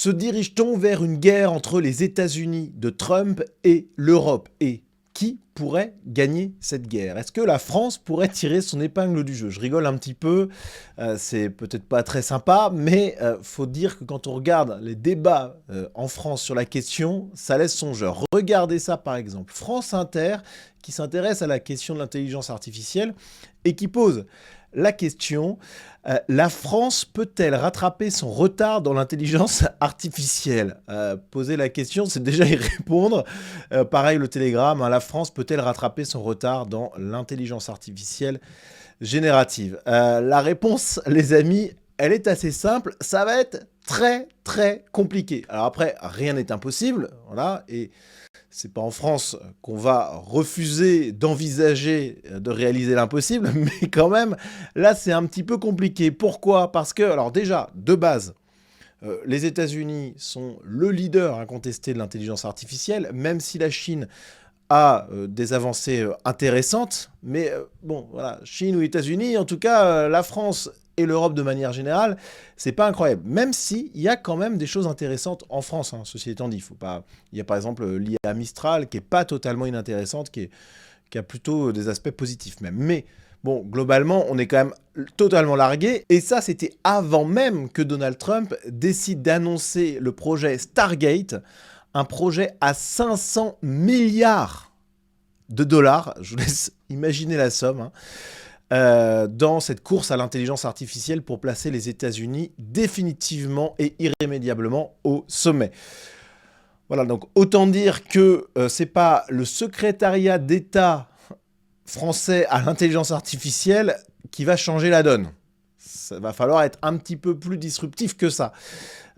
Se dirige-t-on vers une guerre entre les États-Unis de Trump et l'Europe? Et qui pourrait gagner cette guerre? Est-ce que la France pourrait tirer son épingle du jeu? Je rigole un petit peu, c'est peut-être pas très sympa, mais faut dire que quand on regarde les débats en France sur la question, ça laisse songeur. Regardez ça par exemple, France Inter, qui s'intéresse à la question de l'intelligence artificielle et qui pose la question, la France peut-elle rattraper son retard dans l'intelligence artificielle? Poser la question, c'est déjà y répondre. Pareil, le Télégramme, hein, la France peut-elle rattraper son retard dans l'intelligence artificielle générative? La réponse, les amis, elle est assez simple. Ça va être très compliqué. Alors après, rien n'est impossible, voilà, et c'est pas en France qu'on va refuser d'envisager de réaliser l'impossible, mais quand même, là, c'est un petit peu compliqué. Pourquoi? Parce que, alors déjà, de base, les États-Unis sont le leader incontesté de l'intelligence artificielle, même si la Chine a des avancées intéressantes. Mais bon, voilà, Chine ou États-Unis, en tout cas, la France et l'Europe de manière générale, c'est pas incroyable. Même s'il y a quand même des choses intéressantes en France, hein, ceci étant dit. Faut pas... Il y a par exemple l'IA Mistral qui est pas totalement inintéressante, qui a plutôt des aspects positifs même. Mais bon, globalement, on est quand même totalement largué. Et ça, c'était avant même que Donald Trump décide d'annoncer le projet Stargate, un projet à 500 milliards de dollars. Je vous laisse imaginer la somme, hein. Dans cette course à l'intelligence artificielle pour placer les États-Unis définitivement et irrémédiablement au sommet. Voilà, donc autant dire que c'est pas le secrétariat d'État français à l'intelligence artificielle qui va changer la donne. Ça va falloir être un petit peu plus disruptif que ça.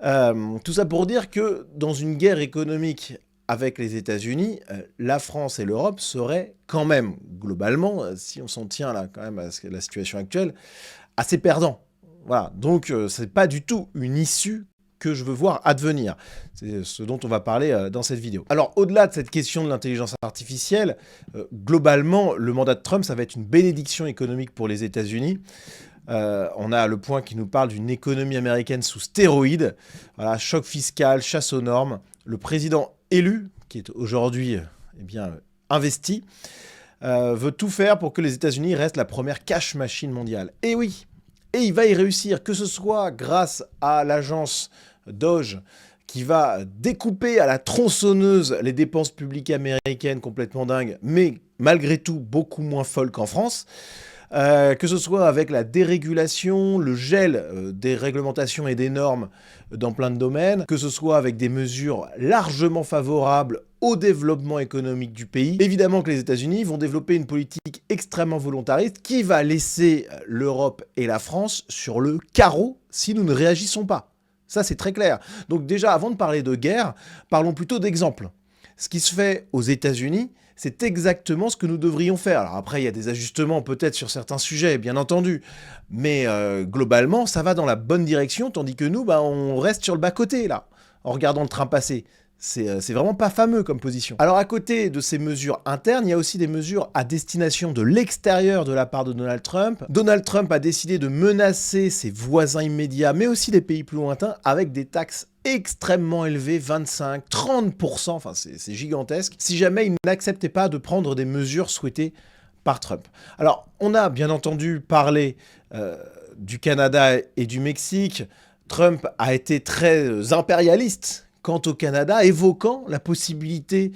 Tout ça pour dire que dans une guerre économique avec les États-Unis, la France et l'Europe seraient quand même, globalement, si on s'en tient là quand même à la situation actuelle, assez perdants. Voilà, donc c'est pas du tout une issue que je veux voir advenir. C'est ce dont on va parler dans cette vidéo. Alors, au-delà de cette question de l'intelligence artificielle, globalement, le mandat de Trump, ça va être une bénédiction économique pour les États-Unis. On a le point qui nous parle d'une économie américaine sous stéroïdes. Voilà, choc fiscal, chasse aux normes. Le président élu, qui est aujourd'hui investi, veut tout faire pour que les États-Unis restent la première cash machine mondiale. Et oui, et il va y réussir, que ce soit grâce à l'agence Doge, qui va découper à la tronçonneuse les dépenses publiques américaines complètement dingues, mais malgré tout beaucoup moins folles qu'en France, que ce soit avec la dérégulation, le gel des réglementations et des normes dans plein de domaines, que ce soit avec des mesures largement favorables au développement économique du pays. Évidemment que les États-Unis vont développer une politique extrêmement volontariste qui va laisser l'Europe et la France sur le carreau si nous ne réagissons pas. Ça, c'est très clair. Donc déjà, avant de parler de guerre, parlons plutôt d'exemples. Ce qui se fait aux États-Unis, c'est exactement ce que nous devrions faire. Alors après, il y a des ajustements peut-être sur certains sujets, bien entendu. Mais globalement, ça va dans la bonne direction, tandis que nous, on reste sur le bas-côté, là, en regardant le train passer. C'est vraiment pas fameux comme position. Alors à côté de ces mesures internes, il y a aussi des mesures à destination de l'extérieur de la part de Donald Trump. Donald Trump a décidé de menacer ses voisins immédiats, mais aussi des pays plus lointains, avec des taxes extrêmement élevées, 25, 30%, enfin c'est gigantesque, si jamais il n'acceptait pas de prendre des mesures souhaitées par Trump. Alors, on a bien entendu parlé du Canada et du Mexique. Trump a été très impérialiste quant au Canada, évoquant la possibilité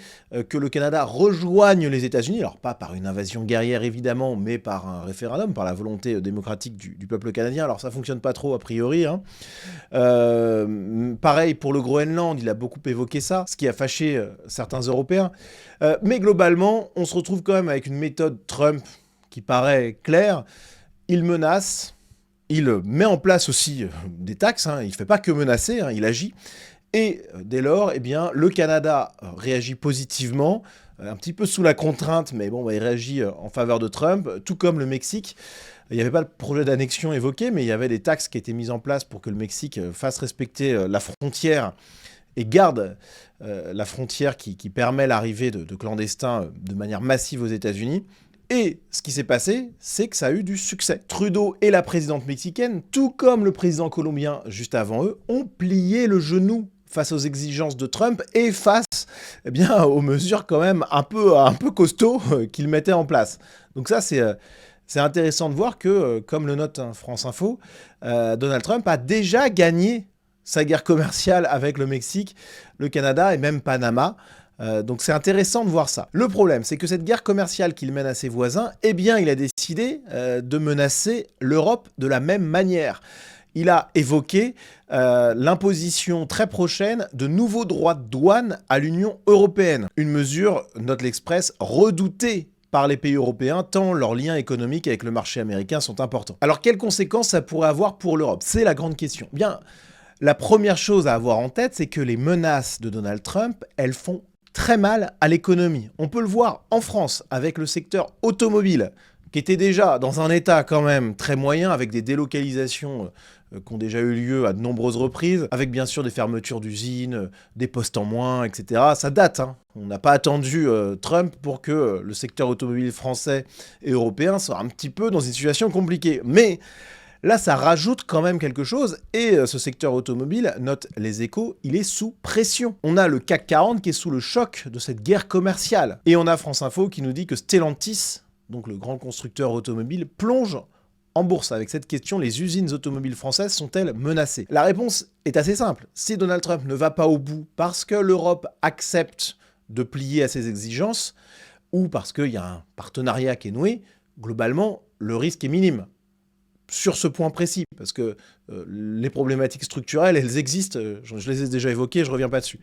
que le Canada rejoigne les États-Unis, alors pas par une invasion guerrière évidemment, mais par un référendum, par la volonté démocratique du peuple canadien. Alors ça fonctionne pas trop a priori, hein. Pareil pour le Groenland, il a beaucoup évoqué ça, ce qui a fâché certains Européens. Mais globalement, on se retrouve quand même avec une méthode Trump qui paraît claire. Il menace, il met en place aussi des taxes, hein. Il ne fait pas que menacer, hein, il agit. Et dès lors, eh bien, le Canada réagit positivement, un petit peu sous la contrainte, mais bon, il réagit en faveur de Trump, tout comme le Mexique. Il n'y avait pas de projet d'annexion évoqué, mais il y avait des taxes qui étaient mises en place pour que le Mexique fasse respecter la frontière et garde la frontière qui permet l'arrivée de clandestins de manière massive aux États-Unis. Et ce qui s'est passé, c'est que ça a eu du succès. Trudeau et la présidente mexicaine, tout comme le président colombien juste avant eux, ont plié le genou face aux exigences de Trump et face eh bien, aux mesures quand même un peu costauds qu'il mettait en place. Donc ça, c'est intéressant de voir que, comme le note France Info, Donald Trump a déjà gagné sa guerre commerciale avec le Mexique, le Canada et même Panama. Donc c'est intéressant de voir ça. Le problème, c'est que cette guerre commerciale qu'il mène à ses voisins, eh bien, il a décidé de menacer l'Europe de la même manière. Il a évoqué l'imposition très prochaine de nouveaux droits de douane à l'Union européenne. Une mesure, note l'Express, redoutée par les pays européens, tant leurs liens économiques avec le marché américain sont importants. Alors, quelles conséquences ça pourrait avoir pour l'Europe? C'est la grande question. Bien, la première chose à avoir en tête, c'est que les menaces de Donald Trump, elles font très mal à l'économie. On peut le voir en France, avec le secteur automobile, qui était déjà dans un état quand même très moyen, avec des délocalisations qui ont déjà eu lieu à de nombreuses reprises, avec bien sûr des fermetures d'usines, des postes en moins, etc. Ça date, hein. On n'a pas attendu Trump pour que le secteur automobile français et européen soit un petit peu dans une situation compliquée. Mais là, ça rajoute quand même quelque chose, et ce secteur automobile, note les Échos, il est sous pression. On a le CAC 40 qui est sous le choc de cette guerre commerciale. Et on a France Info qui nous dit que Stellantis, donc le grand constructeur automobile, plonge en bourse. Avec cette question, les usines automobiles françaises sont-elles menacées? La réponse est assez simple. Si Donald Trump ne va pas au bout parce que l'Europe accepte de plier à ses exigences, ou parce qu'il y a un partenariat qui est noué, globalement, le risque est minime. Sur ce point précis, parce que les problématiques structurelles, elles existent, je les ai déjà évoquées, je ne reviens pas dessus.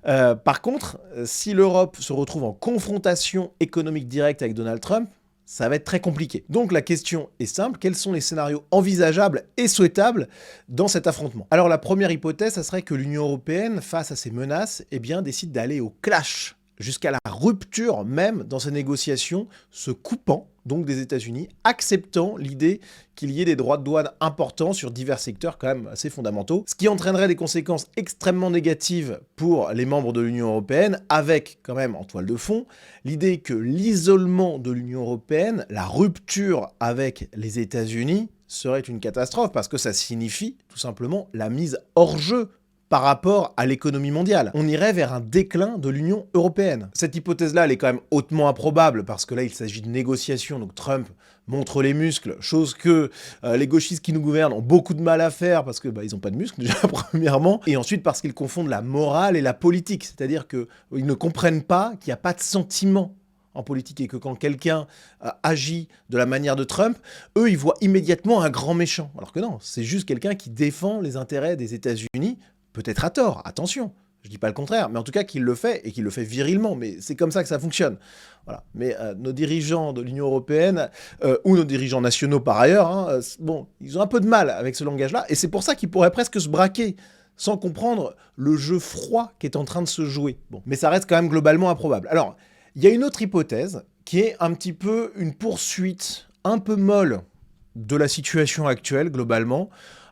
Par contre, si l'Europe se retrouve en confrontation économique directe avec Donald Trump, ça va être très compliqué. Donc la question est simple, quels sont les scénarios envisageables et souhaitables dans cet affrontement? Alors la première hypothèse, ça serait que l'Union européenne, face à ces menaces, eh bien, décide d'aller au clash, jusqu'à la rupture même dans ces négociations, se coupant donc des États-Unis, acceptant l'idée qu'il y ait des droits de douane importants sur divers secteurs quand même assez fondamentaux, ce qui entraînerait des conséquences extrêmement négatives pour les membres de l'Union européenne, avec quand même en toile de fond l'idée que l'isolement de l'Union européenne, la rupture avec les États-Unis, serait une catastrophe, parce que ça signifie tout simplement la mise hors jeu par rapport à l'économie mondiale. On irait vers un déclin de l'Union européenne. Cette hypothèse-là, elle est quand même hautement improbable, parce que là, il s'agit de négociations, donc Trump montre les muscles, chose que les gauchistes qui nous gouvernent ont beaucoup de mal à faire, parce que ils n'ont pas de muscles, déjà, premièrement, et ensuite parce qu'ils confondent la morale et la politique, c'est-à-dire qu'ils ne comprennent pas qu'il n'y a pas de sentiment en politique, et que quand quelqu'un agit de la manière de Trump, eux, ils voient immédiatement un grand méchant. Alors que non, c'est juste quelqu'un qui défend les intérêts des États-Unis, peut-être à tort, attention, je dis pas le contraire, mais en tout cas qu'il le fait, et qu'il le fait virilement, mais c'est comme ça que ça fonctionne. Voilà. Mais nos dirigeants de l'Union européenne, ou nos dirigeants nationaux par ailleurs, hein, bon, ils ont un peu de mal avec ce langage-là, et c'est pour ça qu'ils pourraient presque se braquer, sans comprendre le jeu froid qui est en train de se jouer. Bon. Mais ça reste quand même globalement improbable. Alors, il y a une autre hypothèse, qui est un petit peu une poursuite un peu molle de la situation actuelle, globalement,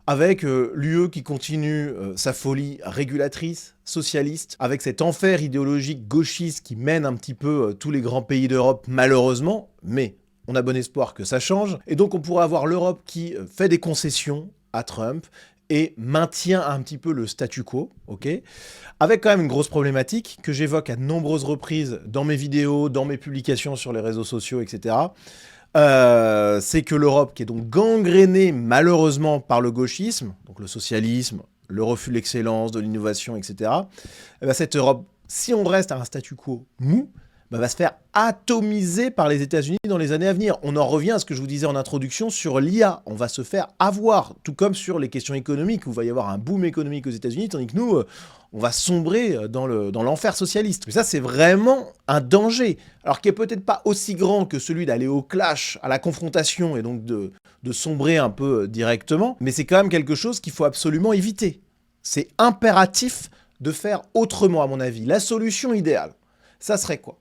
avec l'UE qui continue sa folie régulatrice, socialiste, avec cet enfer idéologique gauchiste qui mène un petit peu tous les grands pays d'Europe, malheureusement, mais on a bon espoir que ça change. Et donc on pourrait avoir l'Europe qui fait des concessions à Trump et maintient un petit peu le statu quo, ok, avec quand même une grosse problématique que j'évoque à de nombreuses reprises dans mes vidéos, dans mes publications sur les réseaux sociaux, etc., c'est que l'Europe, qui est donc gangrénée malheureusement par le gauchisme, donc le socialisme, le refus de l'excellence, de l'innovation, etc., cette Europe, si on reste à un statu quo mou, va se faire atomiser par les États-Unis dans les années à venir. On en revient à ce que je vous disais en introduction sur l'IA. On va se faire avoir, tout comme sur les questions économiques, où il va y avoir un boom économique aux États-Unis, tandis que nous, on va sombrer dans l'enfer socialiste. Mais ça, c'est vraiment un danger. Alors qui est peut-être pas aussi grand que celui d'aller au clash, à la confrontation, et donc de sombrer un peu directement, mais c'est quand même quelque chose qu'il faut absolument éviter. C'est impératif de faire autrement, à mon avis. La solution idéale, ça serait quoi?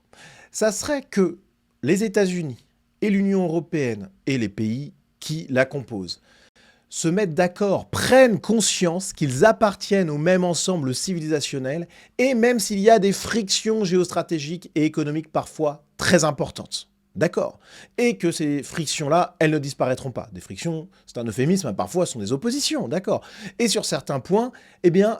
Ça serait que les États-Unis et l'Union européenne et les pays qui la composent se mettent d'accord, prennent conscience qu'ils appartiennent au même ensemble civilisationnel, et même s'il y a des frictions géostratégiques et économiques parfois très importantes. D'accord. Et que ces frictions-là, elles ne disparaîtront pas. Des frictions, c'est un euphémisme, parfois ce sont des oppositions, d'accord. Et sur certains points, eh bien,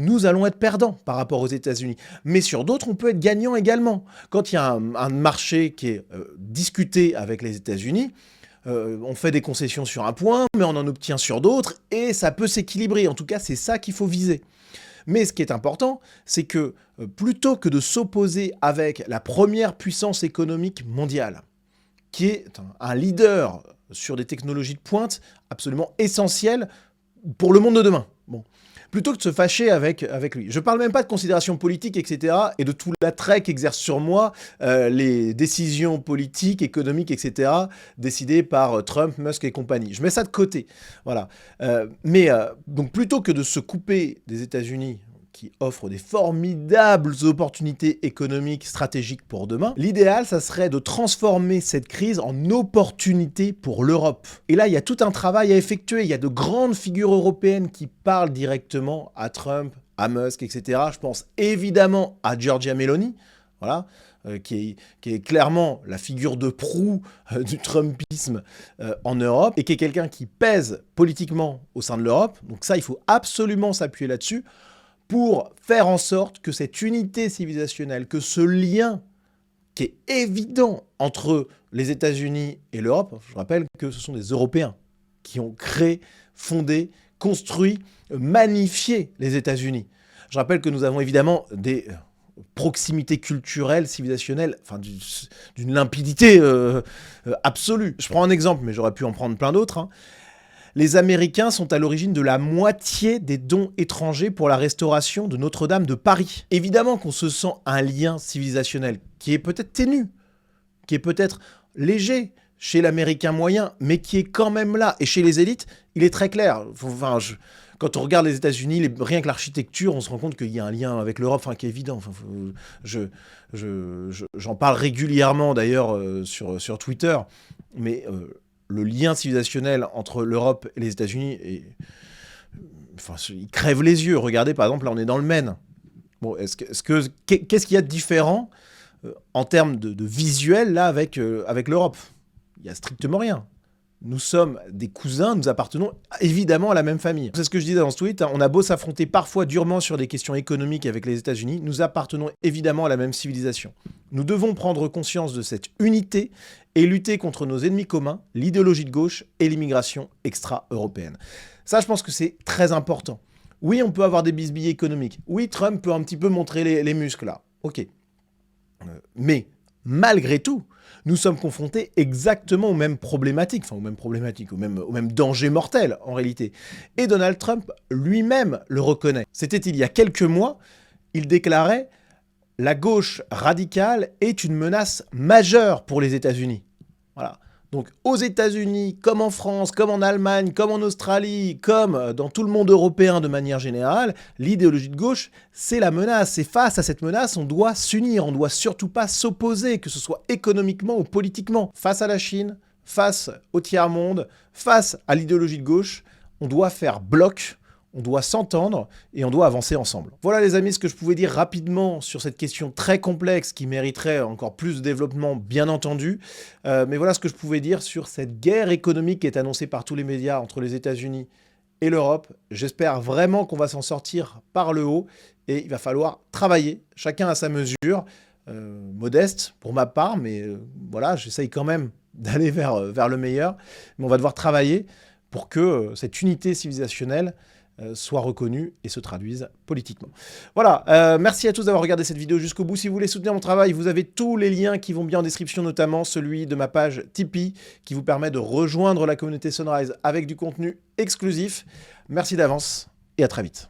nous allons être perdants par rapport aux États-Unis. Mais sur d'autres, on peut être gagnant également. Quand il y a un marché qui est discuté avec les États-Unis, on fait des concessions sur un point, mais on en obtient sur d'autres, et ça peut s'équilibrer. En tout cas, c'est ça qu'il faut viser. Mais ce qui est important, c'est que plutôt que de s'opposer avec la première puissance économique mondiale, qui est un leader sur des technologies de pointe absolument essentielles pour le monde de demain, bon, plutôt que de se fâcher avec lui. Je ne parle même pas de considérations politiques, etc., et de tout l'attrait qu'exercent sur moi les décisions politiques, économiques, etc., décidées par Trump, Musk et compagnie. Je mets ça de côté. Voilà. Donc plutôt que de se couper des États-Unis, qui offrent des formidables opportunités économiques stratégiques pour demain, l'idéal, ça serait de transformer cette crise en opportunité pour l'Europe. Et là, il y a tout un travail à effectuer. Il y a de grandes figures européennes qui parlent directement à Trump, à Musk, etc. Je pense évidemment à Giorgia Meloni, voilà, qui est clairement la figure de proue du Trumpisme en Europe, et qui est quelqu'un qui pèse politiquement au sein de l'Europe. Donc ça, il faut absolument s'appuyer là-dessus, pour faire en sorte que cette unité civilisationnelle, que ce lien qui est évident entre les États-Unis et l'Europe, je rappelle que ce sont des Européens qui ont créé, fondé, construit, magnifié les États-Unis. Je rappelle que nous avons évidemment des proximités culturelles, civilisationnelles, enfin d'une limpidité absolue. Je prends un exemple, mais j'aurais pu en prendre plein d'autres, hein. Les Américains sont à l'origine de la moitié des dons étrangers pour la restauration de Notre-Dame de Paris. Évidemment qu'on se sent un lien civilisationnel qui est peut-être ténu, qui est peut-être léger chez l'Américain moyen, mais qui est quand même là. Et chez les élites, il est très clair. Quand on regarde les États-Unis, rien que l'architecture, on se rend compte qu'il y a un lien avec l'Europe, qui est évident. J'en parle régulièrement d'ailleurs sur Twitter, mais le lien civilisationnel entre l'Europe et les États-Unis, il crève les yeux. Regardez, par exemple, là, on est dans le Maine. Bon, qu'est-ce qu'il y a de différent en termes de visuel là avec l'Europe? Il n'y a strictement rien. Nous sommes des cousins, nous appartenons évidemment à la même famille. C'est ce que je disais dans ce tweet, hein, on a beau s'affronter parfois durement sur des questions économiques avec les États-Unis, nous appartenons évidemment à la même civilisation. Nous devons prendre conscience de cette unité et lutter contre nos ennemis communs, l'idéologie de gauche et l'immigration extra-européenne. Ça, je pense que c'est très important. Oui, on peut avoir des bisbilles économiques. Oui, Trump peut un petit peu montrer les muscles là. Ok. Mais malgré tout, nous sommes confrontés exactement aux mêmes problématiques, au même danger mortel en réalité. Et Donald Trump lui-même le reconnaît. C'était il y a quelques mois, il déclarait « La gauche radicale est une menace majeure pour les États-Unis ». Voilà. Donc aux États-Unis, comme en France, comme en Allemagne, comme en Australie, comme dans tout le monde européen de manière générale, l'idéologie de gauche, c'est la menace. Et face à cette menace, on doit s'unir, on ne doit surtout pas s'opposer, que ce soit économiquement ou politiquement. Face à la Chine, face au tiers-monde, face à l'idéologie de gauche, on doit faire bloc. On doit s'entendre et on doit avancer ensemble. Voilà les amis, ce que je pouvais dire rapidement sur cette question très complexe qui mériterait encore plus de développement, bien entendu. Mais voilà ce que je pouvais dire sur cette guerre économique qui est annoncée par tous les médias entre les États-Unis et l'Europe. J'espère vraiment qu'on va s'en sortir par le haut et il va falloir travailler, chacun à sa mesure, modeste pour ma part, mais voilà, j'essaye quand même d'aller vers le meilleur. Mais on va devoir travailler pour que cette unité civilisationnelle soit reconnue et se traduise politiquement. Voilà, merci à tous d'avoir regardé cette vidéo jusqu'au bout. Si vous voulez soutenir mon travail, vous avez tous les liens qui vont bien en description, notamment celui de ma page Tipeee, qui vous permet de rejoindre la communauté Sunrise avec du contenu exclusif. Merci d'avance et à très vite.